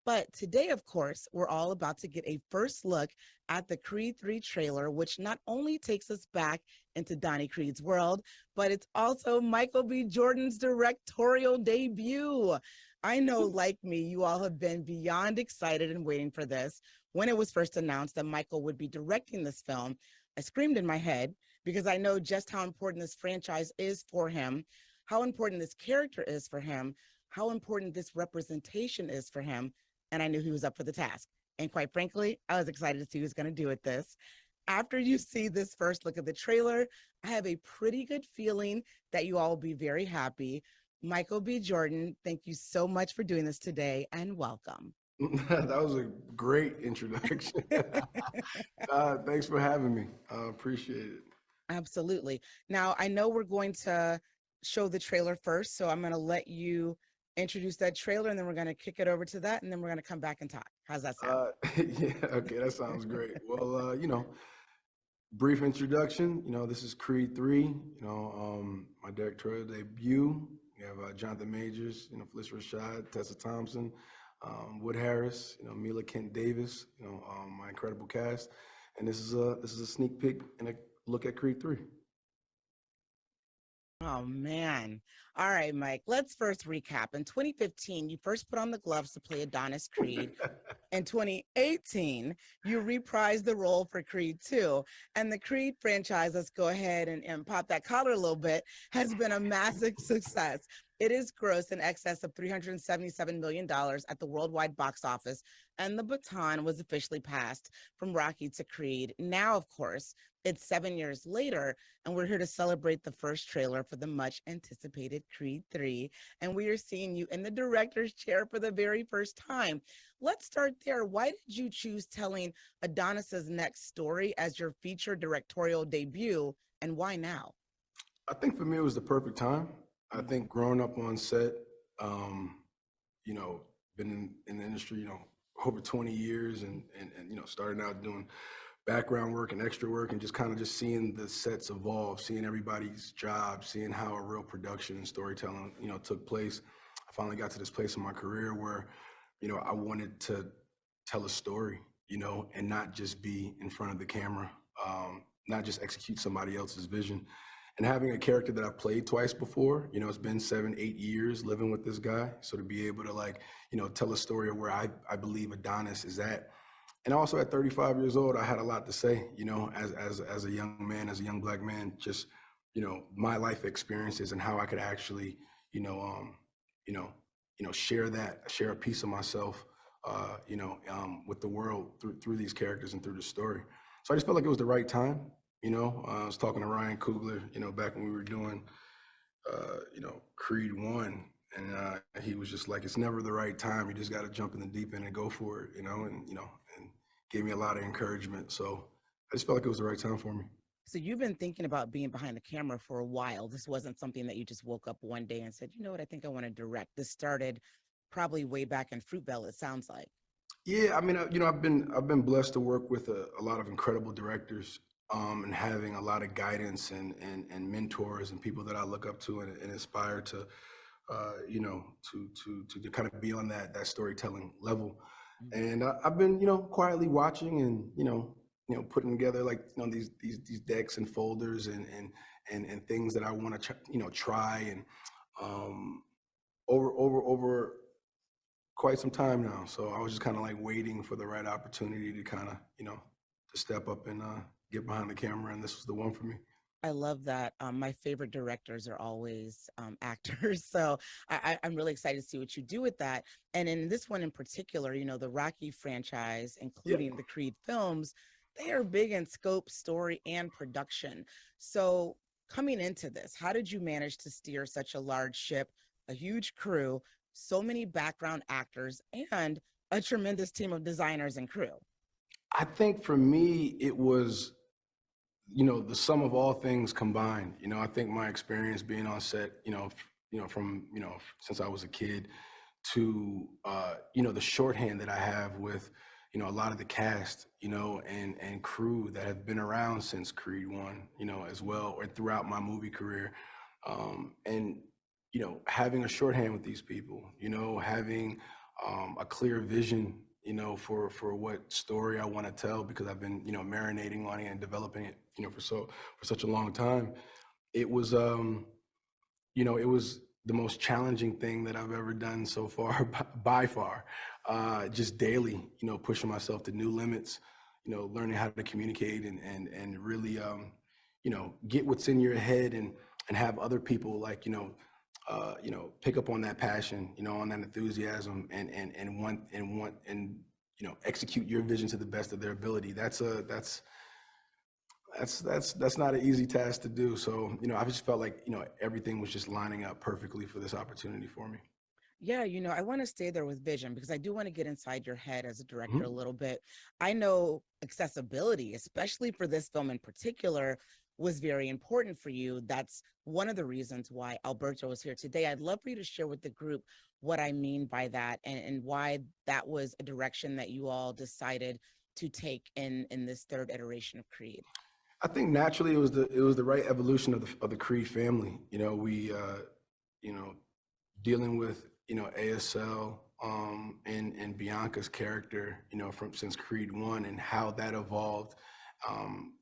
But today, of course, we're all about to get a first look at the Creed 3 trailer, which not only takes us back into Donnie Creed's world, but it's also Michael B. Jordan's directorial debut. I know, like me, you all have been beyond excited and waiting for this. When it was first announced that Michael would be directing this film, I screamed in my head because I know just how important this franchise is for him, how important this character is for him, how important this representation is for him, and I knew he was up for the task. And quite frankly, I was excited to see who's going to do with this. After you see this first look at the trailer, I have a pretty good feeling that you all will be very happy. Michael B. Jordan, thank you so much for doing this today and welcome. That was a great introduction. Thanks for having me. I appreciate it. Absolutely. Now, I know we're going to show the trailer first, so I'm going to let you introduce that trailer and then we're going to kick it over to that and then we're going to come back and talk. How's that sound? Yeah, okay, that sounds great. Well, brief introduction. This is Creed 3, my directorial debut. We have Jonathan Majors, Felicia Rashad, Tessa Thompson, Wood Harris, Mila Kent Davis, my incredible cast. And this is a sneak peek and a look at Creed 3. Oh, man. All right, Mike, let's first recap. In 2015, you first put on the gloves to play Adonis Creed. In 2018, you reprised the role for Creed 2. And the Creed franchise, let's go ahead and pop that collar a little bit, has been a massive success. It is grossed in excess of $377 million at the worldwide box office, and the baton was officially passed from Rocky to Creed. Now, of course, it's 7 years later, and we're here to celebrate the first trailer for the much anticipated Creed 3. And we are seeing you in the director's chair for the very first time. Let's start there. Why did you choose telling Adonis's next story as your feature directorial debut, and why now? I think for me, it was the perfect time. I think growing up on set, um, you know, been in the industry, over 20 years and starting out doing background work and extra work and just kind of just seeing the sets evolve, seeing everybody's job, seeing how a real production and storytelling, took place. I finally got to this place in my career where, I wanted to tell a story, and not just be in front of the camera, not just execute somebody else's vision. And having a character that I've played twice before, it's been 7, 8 years living with this guy. So to be able to tell a story of where I believe Adonis is at. And also at 35 years old, I had a lot to say, as a young man, as a young Black man, just, my life experiences and how I could actually, you know, um, you know, share a piece of myself, with the world through these characters and through the story. So I just felt like it was the right time. I was talking to Ryan Coogler, back when we were doing, Creed 1. And he was just like, it's never the right time. You just got to jump in the deep end and go for it, and gave me a lot of encouragement. So I just felt like it was the right time for me. So you've been thinking about being behind the camera for a while. This wasn't something that you just woke up one day and said, you know what, I think I want to direct. This started probably way back in Fruitvale, it sounds like. Yeah, I mean, I've been blessed to work with a lot of incredible directors, and having a lot of guidance and mentors and people that I look up to and aspire to, to kind of be on that storytelling level. And I've been, quietly watching and, putting together like, these decks and folders and things that I want to, try and, um, over quite some time now. So I was just kind of like waiting for the right opportunity to kind of, to step up and get behind the camera. And this was the one for me. I love that. My favorite directors are always actors. So I'm really excited to see what you do with that. And in this one in particular, the Rocky franchise, Yeah. including the Creed films, they are big in scope, story, and production. So coming into this, how did you manage to steer such a large ship, a huge crew, so many background actors, and a tremendous team of designers and crew? I think for me, it was, the sum of all things combined. I think my experience being on set, from, since I was a kid to, the shorthand that I have with, a lot of the cast, and crew that have been around since Creed 1, as well, or throughout my movie career. And, having a shorthand with these people, having a clear vision, for what story I want to tell, because I've been, marinating on it and developing it, for such a long time. It was, it was the most challenging thing that I've ever done so far, by far. Just daily, pushing myself to new limits, learning how to communicate and really, get what's in your head and have other people, like, pick up on that passion, on that enthusiasm, and execute your vision to the best of their ability. That's not an easy task to do. So, I just felt like, everything was just lining up perfectly for this opportunity for me. Yeah, I want to stay there with vision because I do want to get inside your head as a director a Mhm. little bit. I know accessibility, especially for this film in particular, was very important for you. That's one of the reasons why Alberto is here today. I'd love for you to share with the group what I mean by that, and why that was a direction that you all decided to take in this third iteration of Creed. I think naturally it was the right evolution of the Creed family. We you know dealing with, ASL, and Bianca's character, from since Creed 1, and how that evolved,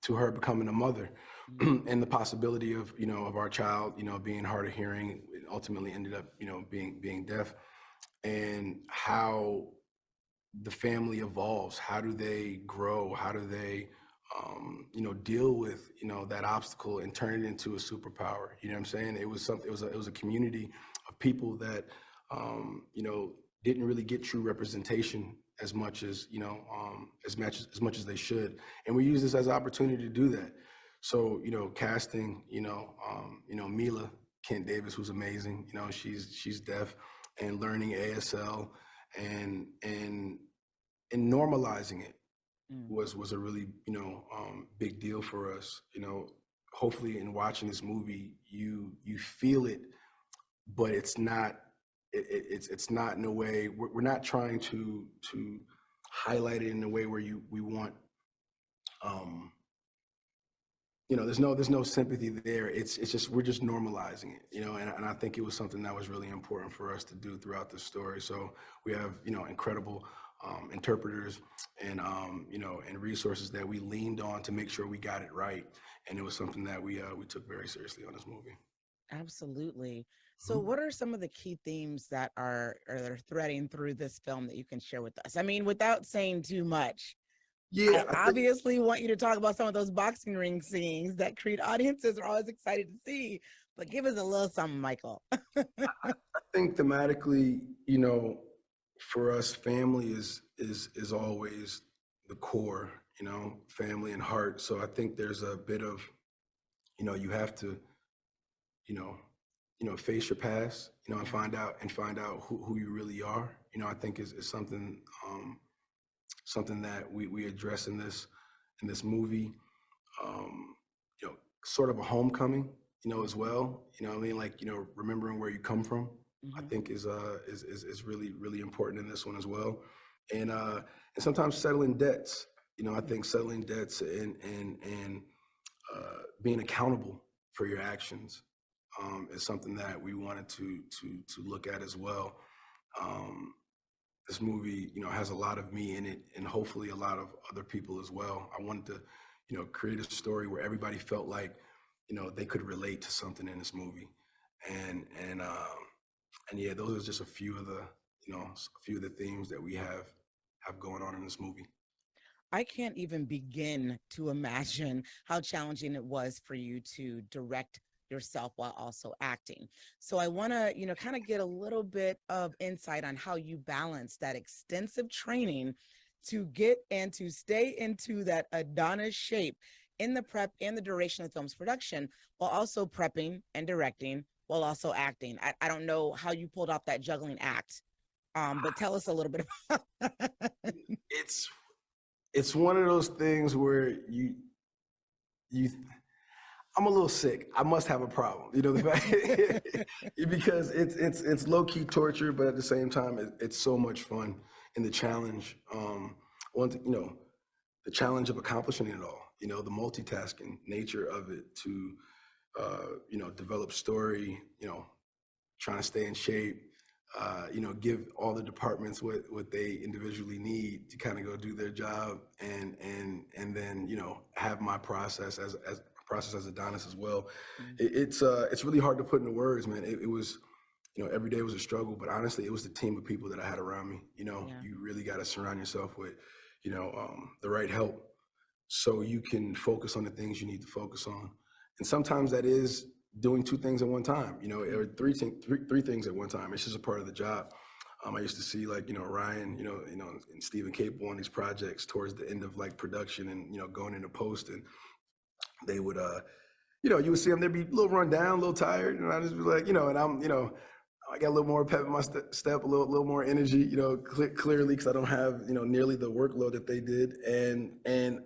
to her becoming a mother, Mhm. and the possibility of, of our child, being hard of hearing, ultimately ended up, being deaf, and how the family evolves. How do they grow? How do they, deal with, that obstacle and turn it into a superpower? You know what I'm saying? It was something. It was a community of people that, didn't really get true representation as much as, as much as they should. And we use this as an opportunity to do that. So, casting, Mila Kent Davis, who's amazing. She's deaf, and learning ASL, and normalizing it Mm. was a really, big deal for us. Hopefully in watching this movie, you feel it, but it's not, it's not in a way, we're not trying to highlight it in a way where we want, um there's no sympathy there. It's just, we're just normalizing it, and I think it was something that was really important for us to do throughout the story. So we have, incredible, interpreters, and resources that we leaned on to make sure we got it right. And it was something that we took very seriously on this movie. Absolutely. So, Mhm. what are some of the key themes that are threading through this film that you can share with us? I mean, without saying too much, Yeah, I I think obviously want you to talk about some of those boxing ring scenes that Creed audiences are always excited to see, but give us a little something, Michael. I think thematically, for us, family is always the core, family and heart. So I think there's a bit of, you have to, you know, face your past, and Yeah. find out who you really are. I think is something, something that we address in this movie. Um, Sort of a homecoming, as well. What I mean, like, remembering where you come from, I Hmm. think is really, really important in this one as well. And sometimes settling debts. I think settling debts and being accountable for your actions, is something that we wanted to look at as well. Um, this movie, has a lot of me in it, and hopefully a lot of other people as well. I wanted to, create a story where everybody felt like, they could relate to something in this movie, and yeah, those are just a few of the, a few of the themes that we have going on in this movie. I can't even begin to imagine how challenging it was for you to direct yourself while also acting. So I want to, kind of get a little bit of insight on how you balance that extensive training to get and to stay into that Adonis shape in the prep and the duration of the film's production, while also prepping and directing, while also acting. I don't know how you pulled off that juggling act, but tell us a little bit about that. It's it's one of those things where you I'm a little sick. I must have a problem. The fact, because it's low key torture, but at the same time, it's so much fun, and the challenge. One, the challenge of accomplishing it all. The multitasking nature of it, to, develop story. Trying to stay in shape, give all the departments what they individually need to kind of go do their job, and then have my process as process as Adonis as well. Mm. It's really hard to put into words, man. It was, every day was a struggle, but honestly, it was the team of people that I had around me. Yeah. You really got to surround yourself with, the right help, so you can focus on the things you need to focus on. And sometimes that is doing two things at one time, or Mm. three things at one time. It's just a part of the job. I used to see, like, Ryan, and Stephen Capel on these projects towards the end of like production and, going into post, and they would, you would see them, they'd be a little run down, a little tired. And I just be like, and I got a little more pep in my step, a little more energy, clearly, because I don't have, nearly the workload that they did. And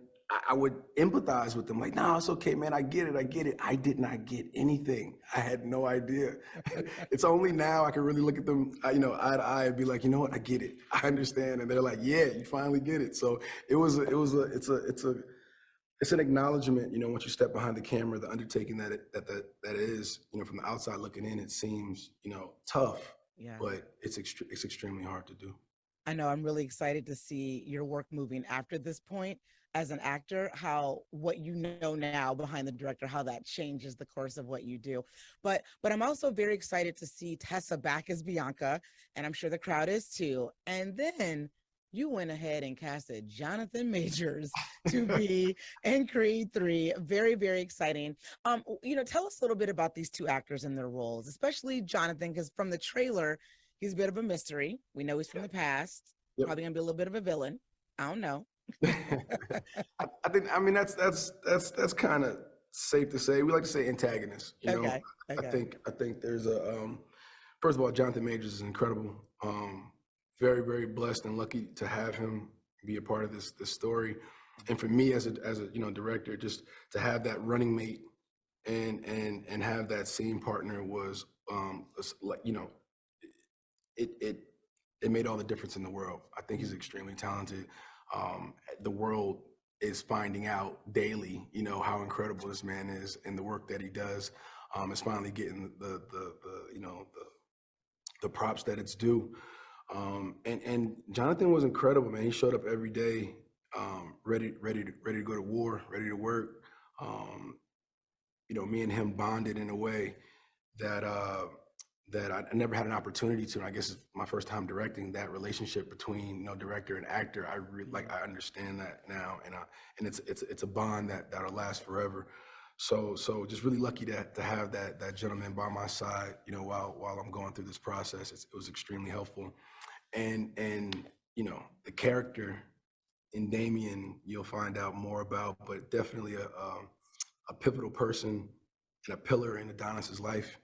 I would empathize with them, like, no, it's okay, man. I get it. I did not get anything. I had no idea. It's only now I can really look at them, eye to eye, and be like, you know what? I get it. I understand. And they're like, yeah, you finally get it. So it's an acknowledgement, once you step behind the camera, the undertaking that is, from the outside looking in, it seems, tough, Yeah. but it's extremely hard to do. I know I'm really excited to see your work moving after this point as an actor, how what you know now behind the director, how that changes the course of what you do. But I'm also very excited to see Tessa back as Bianca, and I'm sure the crowd is too. And then you went ahead and casted Jonathan Majors to be in Creed 3. Very, very exciting. Tell us a little bit about these two actors and their roles, especially Jonathan, because from the trailer, he's a bit of a mystery. We know he's from Yeah. the past. Yep. Probably gonna be a little bit of a villain. I don't know. I think, I mean, that's kind of safe to say. We like to say antagonist. Okay. I Okay. think there's a first of all, Jonathan Majors is incredible. Very, very blessed and lucky to have him be a part of this story. And for me as a director, just to have that running mate and have that scene partner was, like, it it made all the difference in the world. I think he's extremely talented. The world is finding out daily, how incredible this man is and the work that he does. Is finally getting the the props that it's due. And Jonathan was incredible, man. He showed up every day, ready to go to war, ready to work. Um, Me and him bonded in a way that that I never had an opportunity to. And I guess it's my first time directing that relationship between, director and actor. I understand that now, and it's a bond that'll last forever. So just really lucky to have that gentleman by my side, while I'm going through this process. It was extremely helpful. And the character in Damien, you'll find out more about, but definitely a pivotal person and a pillar in Adonis's life,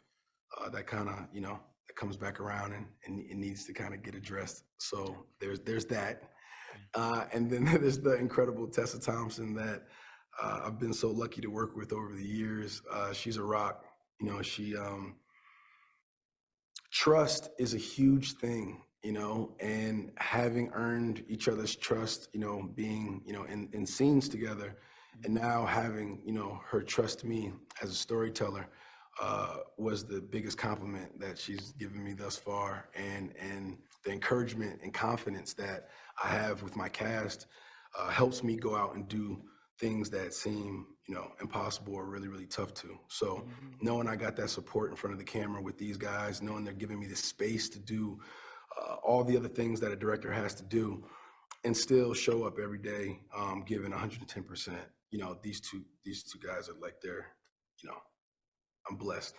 that kind of, that comes back around and it needs to kind of get addressed. So there's that. And then there's the incredible Tessa Thompson that I've been so lucky to work with over the years. She's a rock. She Trust is a huge thing, and having earned each other's trust, being, in scenes together, and now having, her trust me as a storyteller, was the biggest compliment that she's given me thus far. And the encouragement and confidence that I have with my cast, helps me go out and do things that seem, impossible or really, really tough to. So Mhm. knowing I got that support in front of the camera with these guys, knowing they're giving me the space to do, all the other things that a director has to do, and still show up every day, giving 110%. These two guys are like, you know, I'm blessed.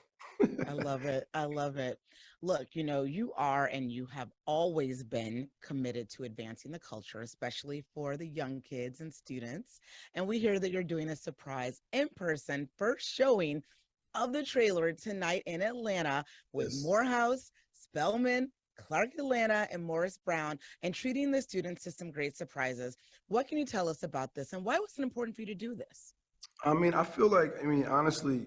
I love it. I love it. Look, you are and you have always been committed to advancing the culture, especially for the young kids and students. And we hear that you're doing a surprise in person first showing of the trailer tonight in Atlanta with Yes. Morehouse, Spelman, Clark Atlanta, and Morris Brown, and treating the students to some great surprises. What can you tell us about this and why was it important for you to do this? I mean, honestly,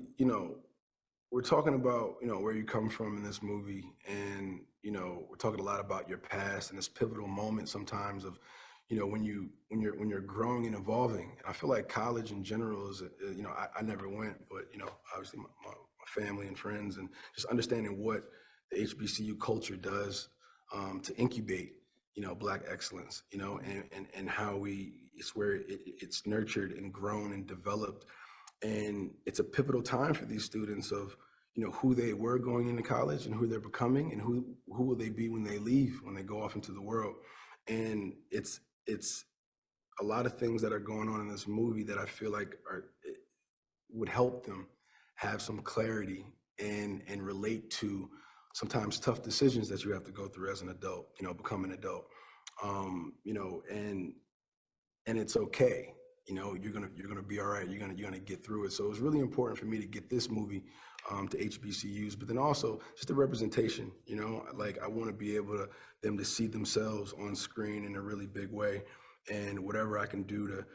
we're talking about, where you come from in this movie, and, we're talking a lot about your past and this pivotal moment sometimes of, when you're growing and evolving. And I feel like college in general is, I never went, but, obviously my family and friends, and just understanding what the HBCU culture does to incubate, Black excellence, and how it's where it's nurtured and grown and developed. And it's a pivotal time for these students of, who they were going into college and who they're becoming and who will they be when they leave, when they go off into the world. And it's a lot of things that are going on in this movie that I feel like would help them have some clarity and relate to sometimes tough decisions that you have to go through as an adult, become an adult. And it's okay. You're gonna be all right. You're gonna get through it. So it was really important for me to get this movie to HBCUs, but then also just the representation. Like I want to be able to them to see themselves on screen in a really big way, and whatever I can do to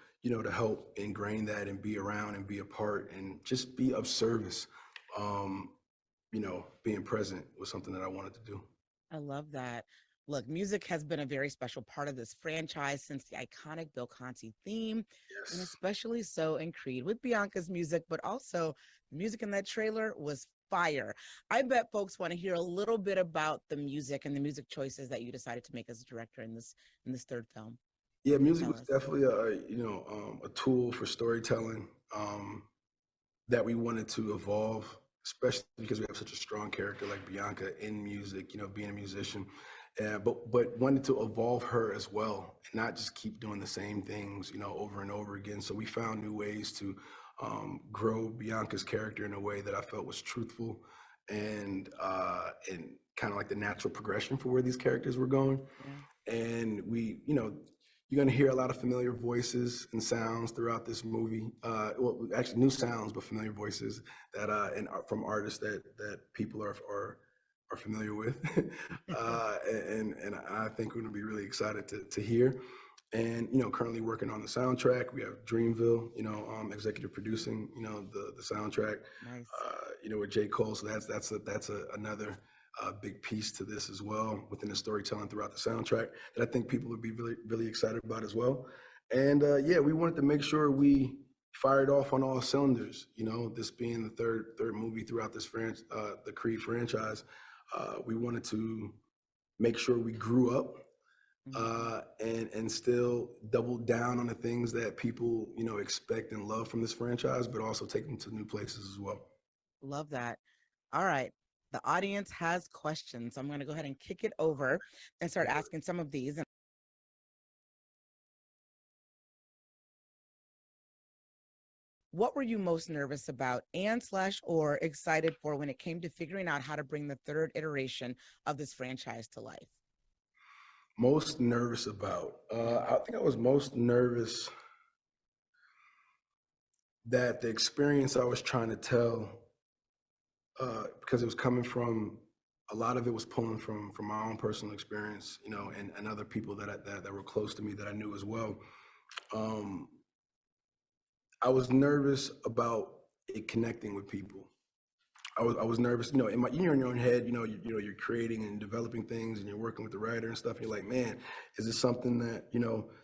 to help ingrain that and be around and be a part and just be of service. Being present was something that I wanted to do. I love that. Look, music has been a very special part of this franchise since the iconic Bill Conti theme, and Yes. especially so in Creed with Bianca's music, but also the music in that trailer was fire. I bet folks want to hear a little bit about the music and the music choices that you decided to make as a director in this third film. Yeah, music Tell was us. definitely a tool for storytelling. That we wanted to evolve, especially because we have such a strong character like Bianca in music, being a musician, but wanted to evolve her as well and not just keep doing the same things, over and over again. So we found new ways to grow Bianca's character in a way that I felt was truthful and kind of like the natural progression for where these characters were going. Yeah. And you're going to hear a lot of familiar voices and sounds throughout this movie. Well, actually, new sounds, but familiar voices that and from artists that people are familiar with, and I think we're going to be really excited to hear. And currently working on the soundtrack. We have Dreamville, executive producing, the soundtrack, Nice. with J. Cole. So another big piece to this as well within the storytelling throughout the soundtrack that I think people would be really, really excited about as well. And yeah, we wanted to make sure we fired off on all cylinders. This being the third movie throughout the Creed franchise, we wanted to make sure we grew up Mhm. and still double down on the things that people expect and love from this franchise, but also take them to new places as well. Love that. All right. The audience has questions. So I'm going to go ahead and kick it over and start asking some of these. What were you most nervous about and slash or excited for when it came to figuring out how to bring the third iteration of this franchise to life? Most nervous about? Yeah. I think I was most nervous that the experience I was trying to tell, because it was coming from a lot of it was pulling from my own personal experience, and other people that were close to me that I knew as well. Um, I was nervous about it connecting with people. I was nervous, you're in your own head, you're creating and developing things and you're working with the writer and stuff. You're like, man, is this something that,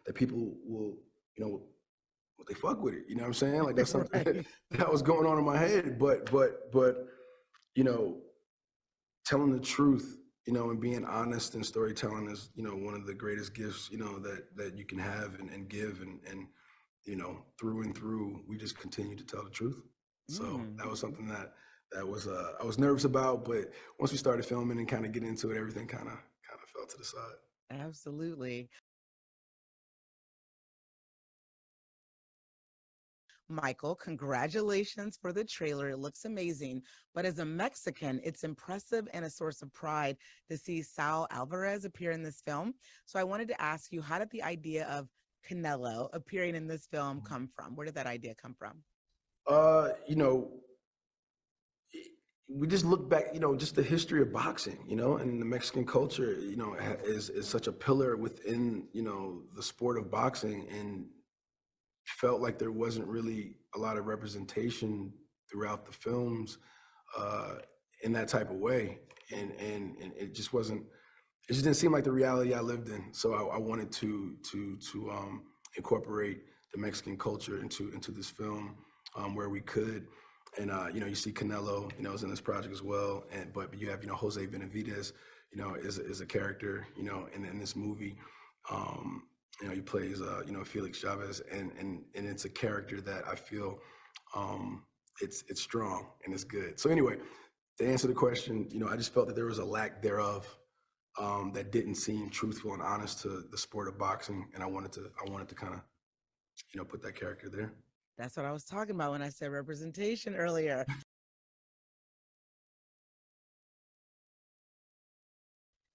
that people will, will they fuck with it? You know what I'm saying? Like that's something Right. that was going on in my head. But, you know, telling the truth, and being honest in storytelling is, one of the greatest gifts, that you can have and give and, through and through, we just continue to tell the truth. So Mm, that was something that was I was nervous about, but once we started filming and kind of get into it, everything kind of fell to the side. absolutely. Michael, congratulations for the trailer. It looks amazing. But as a Mexican, it's impressive and a source of pride to see Sal Alvarez appear in this film. So I wanted to ask you, how did the idea of Canelo appearing in this film come from? Where did that idea come from? Uh, you know, we just look back, just the history of boxing, and the Mexican culture, is such a pillar within, the sport of boxing, and felt like there wasn't really a lot of representation throughout the films uh, in that type of way, and it just wasn't. It just didn't seem like the reality I lived in. So I wanted to incorporate the Mexican culture into this film where we could. And you see Canelo, is in this project as well. And but you have Jose Benavidez, is a character, in this movie. Um, he plays Felix Chavez, and it's a character that I feel it's strong and it's good. So anyway, to answer the question, I just felt that there was a lack thereof that didn't seem truthful and honest to the sport of boxing, and I wanted to kind of put that character there. That's what I was talking about when I said representation earlier.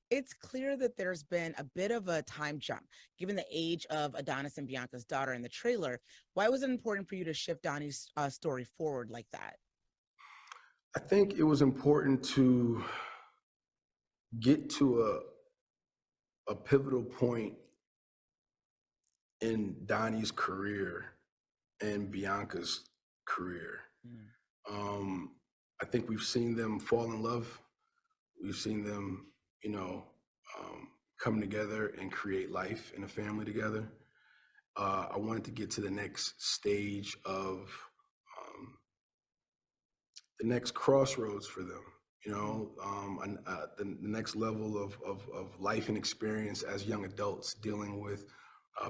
It's clear that there's been a bit of a time jump given the age of Adonis and Bianca's daughter in the trailer. Why was it important for you to shift Donnie's story forward like that? I think it was important to get to a pivotal point in Donnie's career and Bianca's career. Mm. I think we've seen them fall in love. We've seen them, come together and create life and a family together. I wanted to get to the next stage of the next crossroads for them, the next level of life and experience as young adults dealing with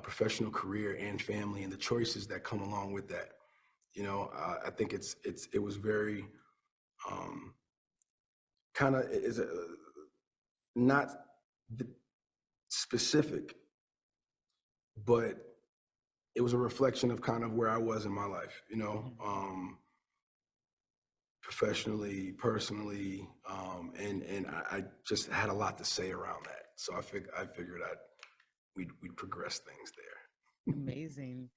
professional career and family and the choices that come along with that. I think it was very kind of is not specific, but it was a reflection of kind of where I was in my life, professionally, personally, and I just had a lot to say around that. So I figured we'd progress things there. Amazing.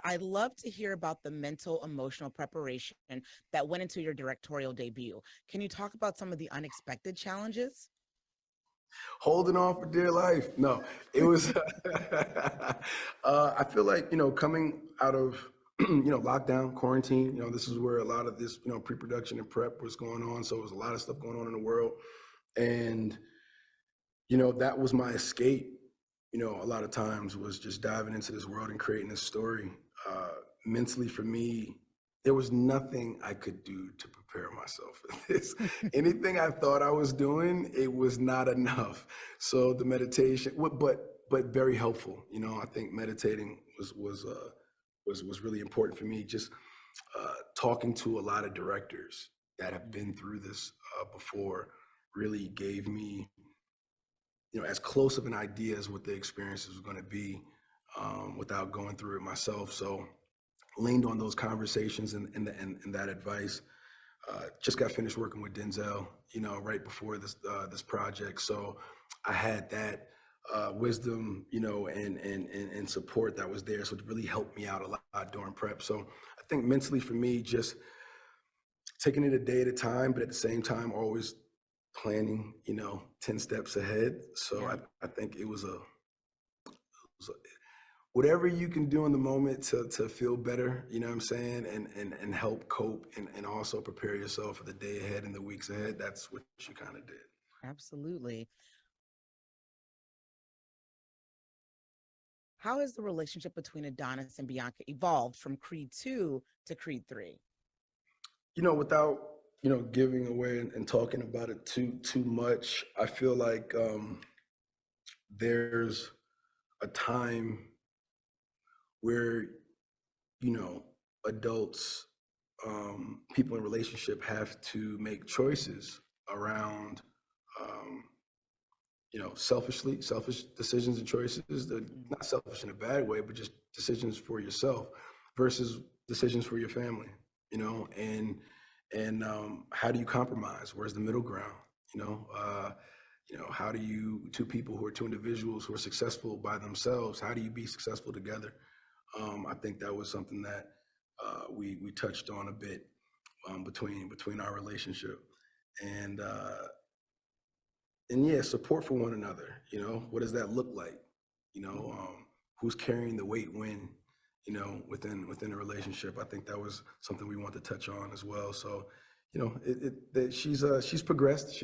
I'd love to hear about the mental, emotional preparation that went into your directorial debut. Can you talk about some of the unexpected challenges? Holding on for dear life. No, it was. I feel like coming out of lockdown, quarantine. This is where a lot of this pre-production and prep was going on. So it was a lot of stuff going on in the world, and that was my escape. A lot of times was just diving into this world and creating this story. Mentally, for me, there was nothing I could do to prepare myself for this. Anything I thought I was doing, it was not enough. So the meditation, but very helpful. I think meditating was really important for me. Just talking to a lot of directors that have been through this before really gave me as close of an idea as what the experience was going to be without going through it myself. So leaned on those conversations and that advice. Just got finished working with Denzel, right before this project. So I had that wisdom, and support that was there. So it really helped me out a lot during prep. So I think mentally for me, just taking it a day at a time, but at the same time, always planning, 10 steps ahead. So Yeah. I think it was whatever you can do in the moment to feel better, you know what I'm saying, and help cope and also prepare yourself for the day ahead and the weeks ahead. That's what you kind of did. Absolutely. How has the relationship between Adonis and Bianca evolved from Creed 2 to Creed 3? Without giving away and talking about it too much, I feel like there's a time where adults, people in relationship have to make choices around um, selfish decisions and choices that not selfish in a bad way, but just decisions for yourself versus decisions for your family, and how do you compromise? Where's the middle ground? How do two people who are two individuals who are successful by themselves, how do you be successful together? I think that was something that we touched on a bit between our relationship, and yeah, support for one another. What does that look like? Who's carrying the weight when? Within a relationship. I think that was something we want to touch on as well. So, she's progressed.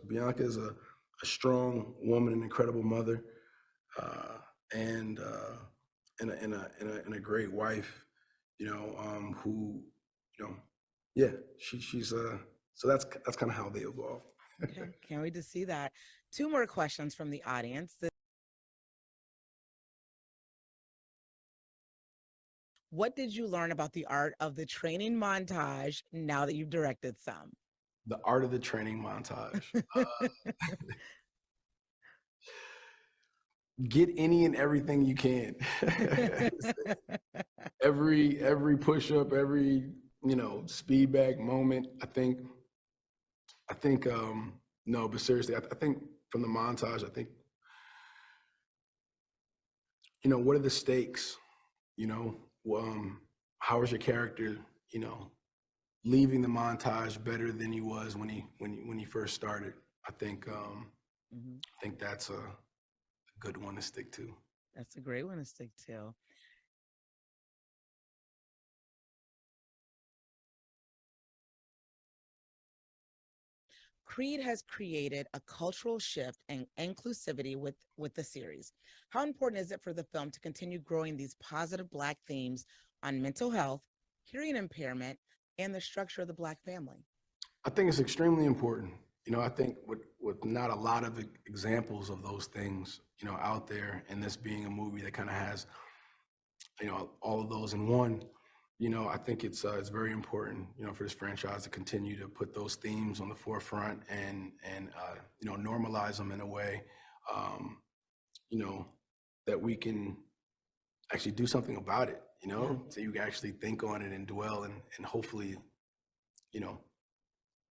Bianca is a strong woman, an incredible mother, and and a great wife, who, you know, yeah, she's so that's kind of how they evolve. Okay, can't wait to see that. Two more questions from the audience. What did you learn about the art of the training montage now that you've directed some? The art of the training montage. Get any and everything you can. every push up, every speed back moment. I think no, but seriously, I think from the montage, I think what are the stakes? You know, how is your character? You know, leaving the montage better than he was when he first started. I think Mhm. I think that's a good one to stick to. That's a great one to stick to. Creed has created a cultural shift and inclusivity with the series. How important is it for the film to continue growing these positive Black themes on mental health, hearing impairment, and the structure of the Black family? I think it's extremely important. I think with not a lot of examples of those things, out there, and this being a movie that kind of has, all of those in one, I think it's very important, for this franchise to continue to put those themes on the forefront and normalize them in a way, um, you know, that we can actually do something about it. Yeah. So you can actually think on it and dwell and hopefully, you know,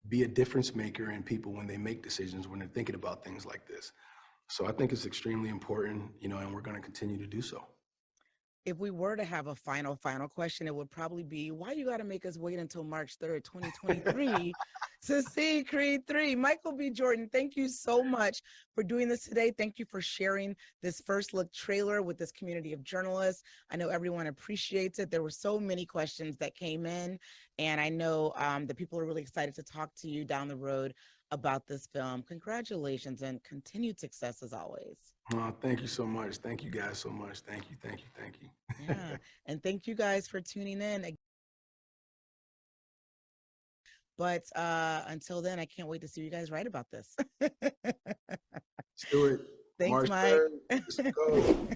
be a difference maker in people when they make decisions, when they're thinking about things like this. So I think it's extremely important, and we're going to continue to do so. If we were to have a final question, it would probably be why you got to make us wait until March 3rd, 2023 to see Creed 3. Michael B. Jordan, thank you so much for doing this today. Thank you for sharing this first look trailer with this community of journalists. I know everyone appreciates it. There were so many questions that came in, and I know that people are really excited to talk to you down the road about this film. Congratulations and continued success as always. Thank you so much. Thank you guys so much. Thank you. Thank you. Thank you. Yeah. And thank you guys for tuning in. But until then, I can't wait to see you guys write about this. Let's do it. Thanks, March Mike. 3rd. Let's go.